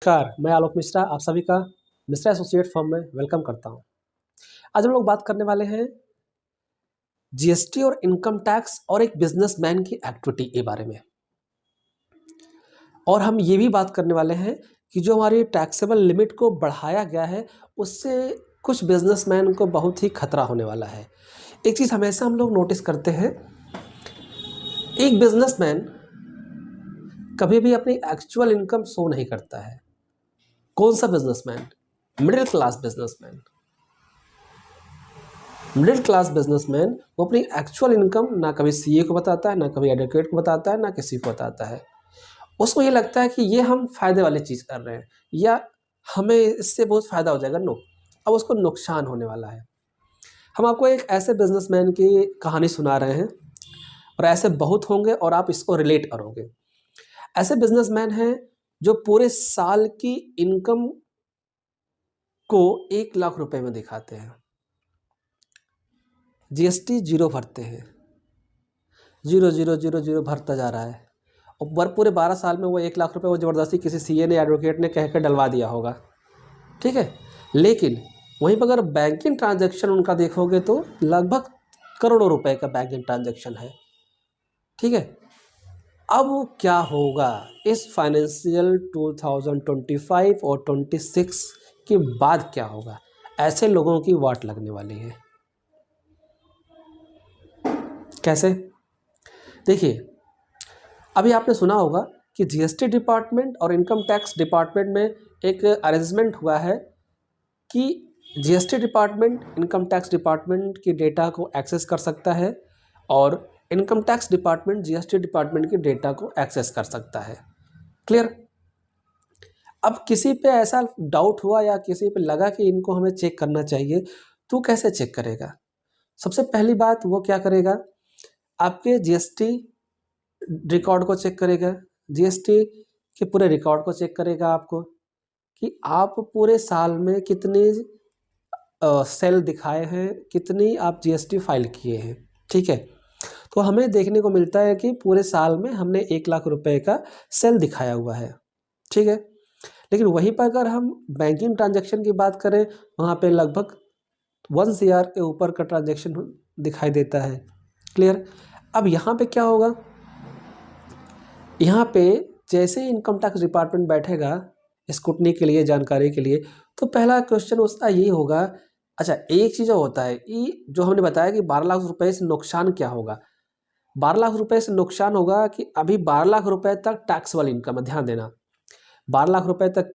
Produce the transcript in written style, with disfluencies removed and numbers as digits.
नमस्कार, मैं आलोक मिश्रा आप सभी का मिश्रा एसोसिएट फर्म में वेलकम करता हूं। आज हम लोग बात करने वाले हैं जीएसटी और इनकम टैक्स और एक बिजनेसमैन की एक्टिविटी के बारे में। और हम ये भी बात करने वाले हैं कि जो हमारी टैक्सेबल लिमिट को बढ़ाया गया है उससे कुछ बिजनेसमैन को बहुत ही खतरा होने वाला है। एक चीज़ हमेशा हम लोग नोटिस करते हैं, एक बिजनेसमैन कभी भी अपनी एक्चुअल इनकम शो नहीं करता है। कौन सा businessman? Middle class businessman. Middle class businessman वो अपनी एक्चुअल इनकम ना कभी सीए को बताता है, ना कभी एडवोकेट को बताता है, ना किसी को बताता है। उसको ये लगता है कि ये हम फायदे वाली चीज़ कर रहे हैं या हमें इससे बहुत फ़ायदा हो जाएगा। नो, अब उसको नुकसान होने वाला है। हम आपको एक ऐसे बिजनेसमैन की कहानी सुना रहे हैं और ऐसे बहुत होंगे और आप इसको रिलेट करोगे। ऐसे बिजनेसमैन हैं जो पूरे साल की इनकम को 1 लाख रुपए में दिखाते हैं, जीएसटी जीरो भरते हैं, जीरो जीरो जीरो जीरो भरता जा रहा है और पूरे 12 साल में वो 1 लाख रुपए वो ज़बरदस्ती किसी सीए ने, एडवोकेट ने कह कर डलवा दिया होगा, ठीक है। लेकिन वहीं पर अगर बैंकिंग ट्रांजैक्शन उनका देखोगे तो लगभग करोड़ों रुपए का बैंकिंग ट्रांजैक्शन है, ठीक है। अब क्या होगा इस फाइनेंशियल 2025 और 26 के बाद क्या होगा? ऐसे लोगों की वाट लगने वाली है। कैसे? देखिए, अभी आपने सुना होगा कि जीएसटी डिपार्टमेंट और इनकम टैक्स डिपार्टमेंट में एक अरेंजमेंट हुआ है कि GST department income tax department की डेटा को एक्सेस कर सकता है और income tax department GST department की डेटा को एक्सेस कर सकता है। क्लियर? अब किसी पे ऐसा डाउट हुआ या किसी पे लगा कि इनको हमें चेक करना चाहिए, तो कैसे चेक करेगा? सबसे पहली बात वो क्या करेगा, आपके जीएसटी रिकॉर्ड को चेक करेगा, जीएसटी के पूरे रिकॉर्ड को चेक करेगा आपको कि आप पूरे साल में कितनी सेल दिखाए हैं, कितनी आप जीएसटी फाइल किए हैं, ठीक है। तो हमें देखने को मिलता है कि पूरे साल में हमने 1 लाख रुपए का सेल दिखाया हुआ है, ठीक है। लेकिन वहीं पर अगर हम बैंकिंग ट्रांजैक्शन की बात करें, वहाँ पे लगभग 1 CR के ऊपर का ट्रांजैक्शन दिखाई देता है। क्लियर? अब यहाँ पे क्या होगा, यहाँ पे जैसे ही इनकम टैक्स डिपार्टमेंट बैठेगा स्क्रूटनी के लिए, जानकारी के लिए, तो पहला क्वेश्चन उसका यही होगा, अच्छा एक चीज़ होता है कि जो हमने बताया कि 12 लाख रुपए से नुकसान क्या होगा। 12 लाख रुपए से नुकसान होगा कि अभी 12 लाख रुपए तक टैक्स वाली इनकम है, ध्यान देना। 12 लाख रुपए तक